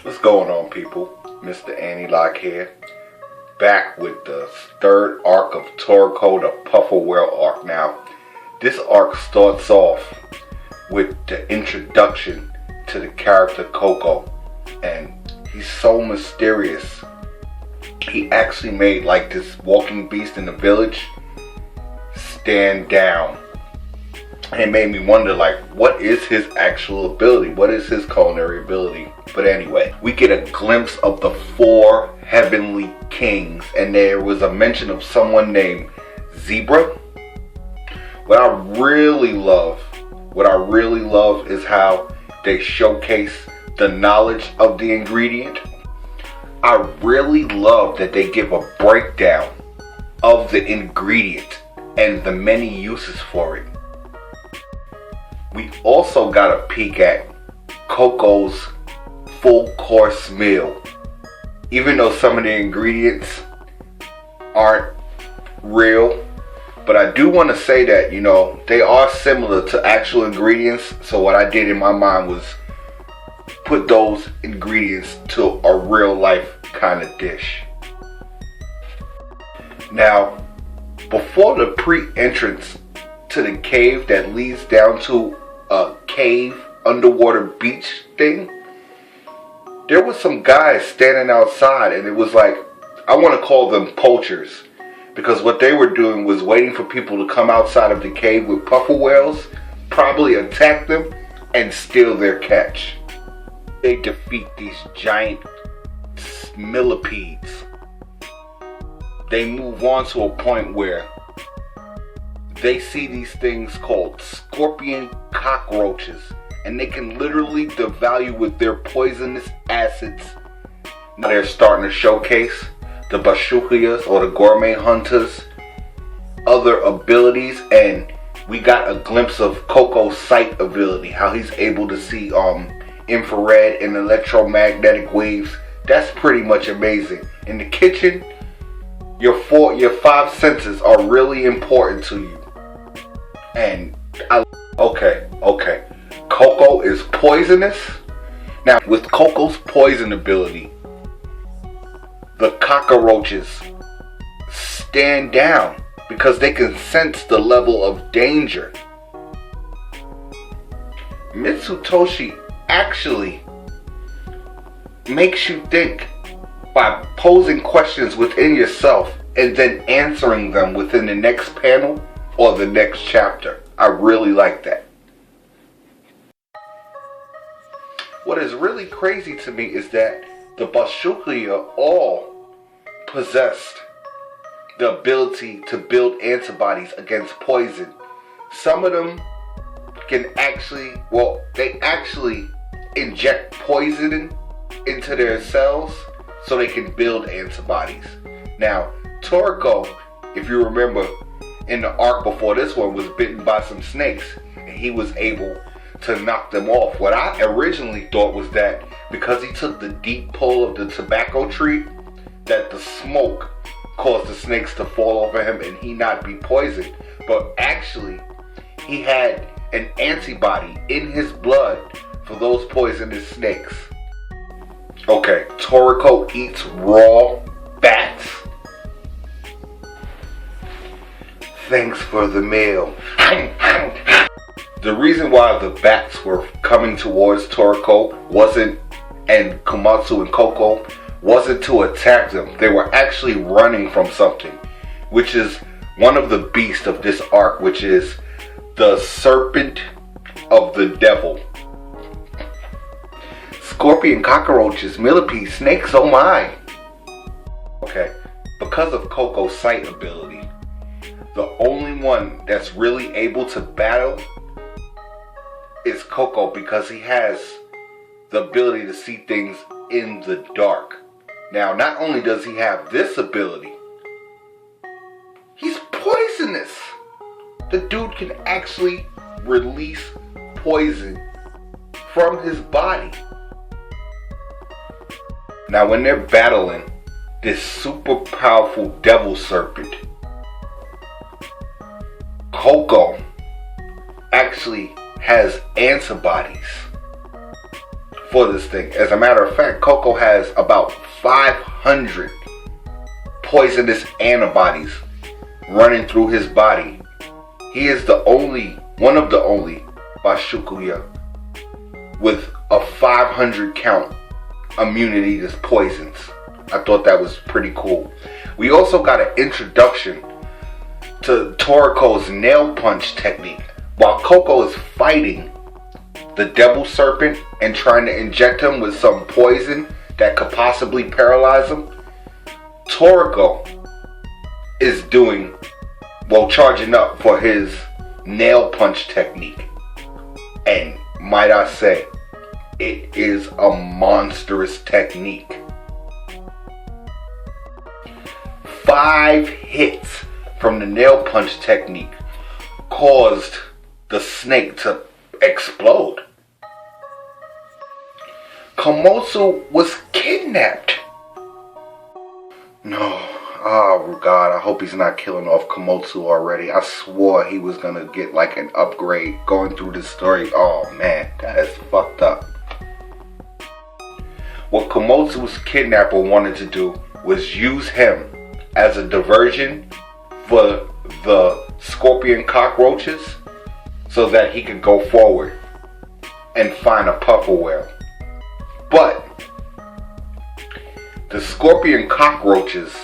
What's going on, people? Mr. Anti-Lock here, back with the third arc of Toriko, the Puffer Whale arc. Now, this arc starts off with the introduction to the character Coco, and he's so mysterious. He actually made like this walking beast in the village stand down. And it made me wonder, like, what is his actual ability? What is his culinary ability? But anyway, we get a glimpse of the four heavenly kings, and there was a mention of someone named Zebra. What I really love is how they showcase the knowledge of the ingredient. I really love that they give a breakdown of the ingredient and the many uses for it. We also got a peek at Coco's full course meal. Even though some of the ingredients aren't real, but I do want to say that, you know, they are similar to actual ingredients. So what I did in my mind was put those ingredients to a real life kind of dish. Now, before the pre-entrance to the cave that leads down to a cave underwater beach thing, there was some guys standing outside, and it was like, I want to call them poachers, because what they were doing was waiting for people to come outside of the cave with puffer whales, probably attack them and steal their catch. They defeat these giant millipedes. They move on to a point where they see these things called scorpion cockroaches, and they can literally devalue with their poisonous acids. Now they're starting to showcase the Bashukiyas, or the gourmet hunters, other abilities, and we got a glimpse of Coco's sight ability, how he's able to see infrared and electromagnetic waves. That's pretty much amazing. In the kitchen, your five senses are really important to you. And okay. Coco is poisonous. Now, with Coco's poison ability, the cockroaches stand down because they can sense the level of danger. Mitsutoshi actually makes you think by posing questions within yourself and then answering them within the next panel or the next chapter. I really like that. What is really crazy to me is that the Bashukiya all possessed the ability to build antibodies against poison. Some of them can actually inject poison into their cells so they can build antibodies. Now, Toriko, if you remember, in the arc before this one, was bitten by some snakes, and he was able to knock them off. What I originally thought was that because he took the deep pull of the tobacco tree, that the smoke caused the snakes to fall over him and he not be poisoned. But actually, he had an antibody in his blood for those poisonous snakes. Okay, Toriko eats raw bats. Thanks for the meal. The reason why the bats were coming towards Toriko and Komatsu and Coco wasn't to attack them. They were actually running from something, which is one of the beasts of this arc, which is the serpent of the devil. Scorpion, cockroaches, millipedes, snakes, oh my. Okay, because of Coco's sight ability, the only one that's really able to battle is Coco, because he has the ability to see things in the dark. Now, not only does he have this ability, he's poisonous. The dude can actually release poison from his body. Now, when they're battling this super powerful devil serpent, Coco actually has antibodies for this thing. As a matter of fact, Coco has about 500 poisonous antibodies running through his body. He is one of the only Bashukuya with a 500 count immunity to poisons. I thought that was pretty cool. We also got an introduction to Toriko's nail punch technique. While Coco is fighting the devil serpent and trying to inject him with some poison that could possibly paralyze him, Toriko is charging up for his nail punch technique. And might I say, it is a monstrous technique. 5 hits from the nail punch technique caused the snake to explode. Komatsu was kidnapped. No. Oh God, I hope he's not killing off Komatsu already. I swore he was gonna get like an upgrade going through this story. Oh man, that is fucked up. What Komatsu's kidnapper wanted to do was use him as a diversion for the scorpion cockroaches so that he could go forward and find a puffer whale. But the scorpion cockroaches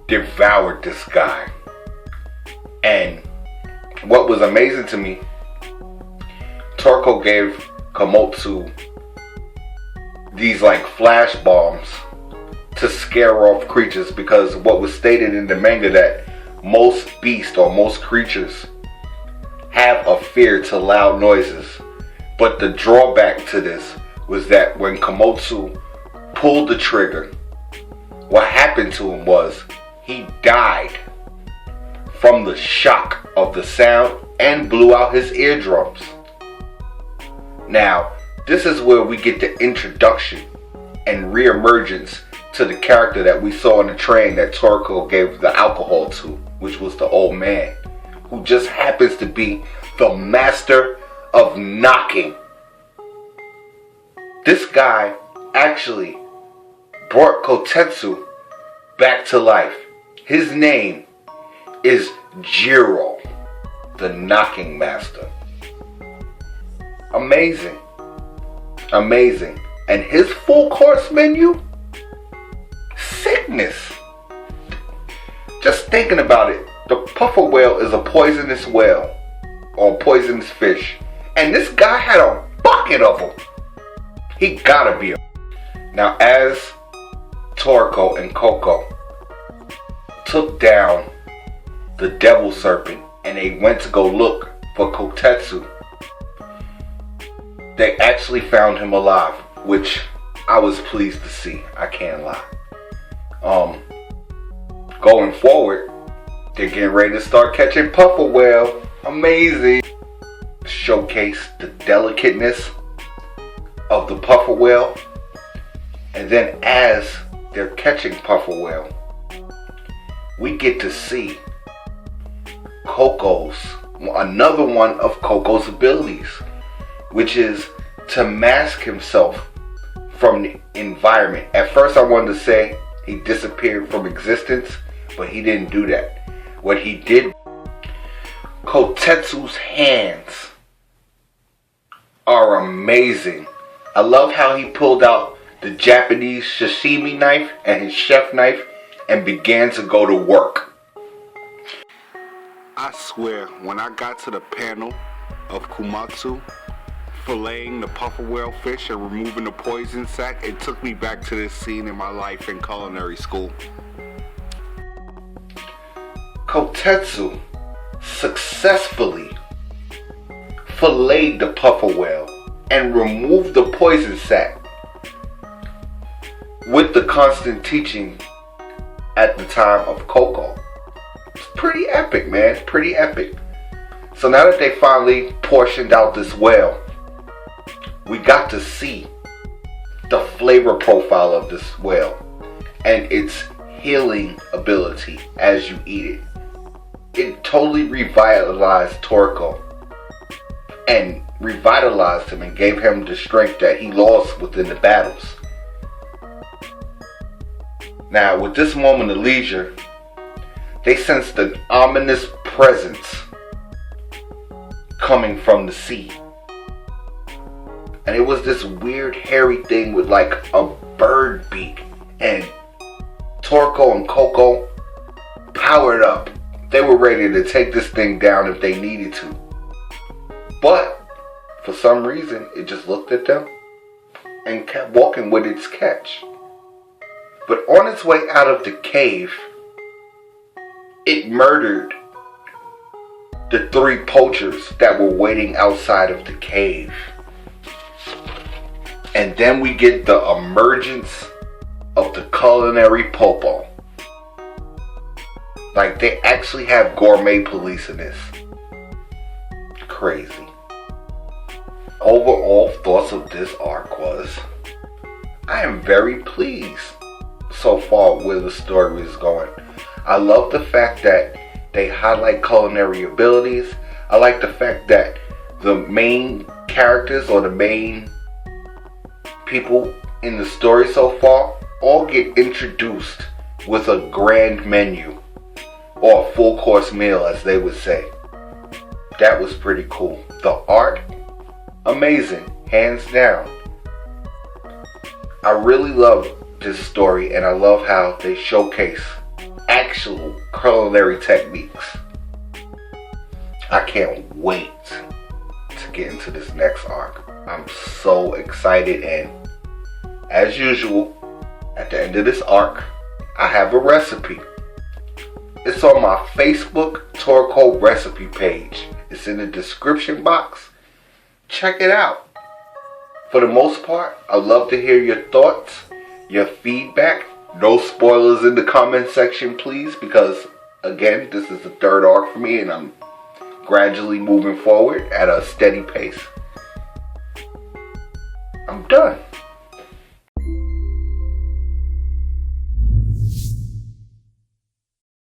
devoured this guy. And what was amazing to me, Toriko gave Komatsu these like flash bombs to scare off creatures, because what was stated in the manga that most beasts or most creatures have a fear to loud noises. But the drawback to this was that when Komatsu pulled the trigger, what happened to him was he died from the shock of the sound and blew out his eardrums. Now, this is where we get the introduction and reemergence to the character that we saw in the train that Toriko gave the alcohol to, which was the old man, who just happens to be the master of knocking. This guy actually brought Kotetsu back to life. His name is Jiro, the knocking master. Amazing. Amazing. And his full course menu? Sickness. Just thinking about it, the puffer whale is a poisonous whale or poisonous fish. And this guy had a bucket of them. He gotta be a... Now, as Toriko and Coco took down the devil serpent and they went to go look for Kotetsu, they actually found him alive, which I was pleased to see. I can't lie. Going forward, they're getting ready to start catching puffer whale. Amazing. Showcase the delicateness of the puffer whale. And then as they're catching puffer whale, we get to see another one of Coco's abilities, which is to mask himself from the environment. At first I wanted to say he disappeared from existence, but he didn't do that. What he did, Kotetsu's hands are amazing. I love how he pulled out the Japanese sashimi knife and his chef knife and began to go to work. I swear, when I got to the panel of Komatsu filleting the puffer whale fish and removing the poison sac, it took me back to this scene in my life in culinary school. Kotetsu successfully filleted the puffer whale and removed the poison sac with the constant teaching at the time of Coco. It's pretty epic, man. Pretty epic. So now that they finally portioned out this whale, we got to see the flavor profile of this whale and its healing ability as you eat it. It totally revitalized Toriko and revitalized him and gave him the strength that he lost within the battles. Now, with this moment of leisure, they sensed an ominous presence coming from the sea. And it was this weird hairy thing with like a bird beak. And Toriko and Coco powered up. They were ready to take this thing down if they needed to. But for some reason, it just looked at them and kept walking with its catch. But on its way out of the cave, it murdered the 3 poachers that were waiting outside of the cave. And then we get the emergence of the culinary popo. Like, they actually have gourmet police in this. Crazy. Overall thoughts of this arc was, I am very pleased so far where the story is going. I love the fact that they highlight culinary abilities. I like the fact that the main characters or the main people in the story so far all get introduced with a grand menu or a full course meal, as they would say. That was pretty cool. The art, amazing, hands down. I really love this story, and I love how they showcase actual culinary techniques. I can't wait to get into this next arc. I'm so excited, and as usual, at the end of this arc, I have a recipe. It's on my Facebook Toriko recipe page. It's in the description box. Check it out. For the most part, I love to hear your thoughts, your feedback. No spoilers in the comment section, please, because again, this is the 3rd arc for me and I'm gradually moving forward at a steady pace. I'm done.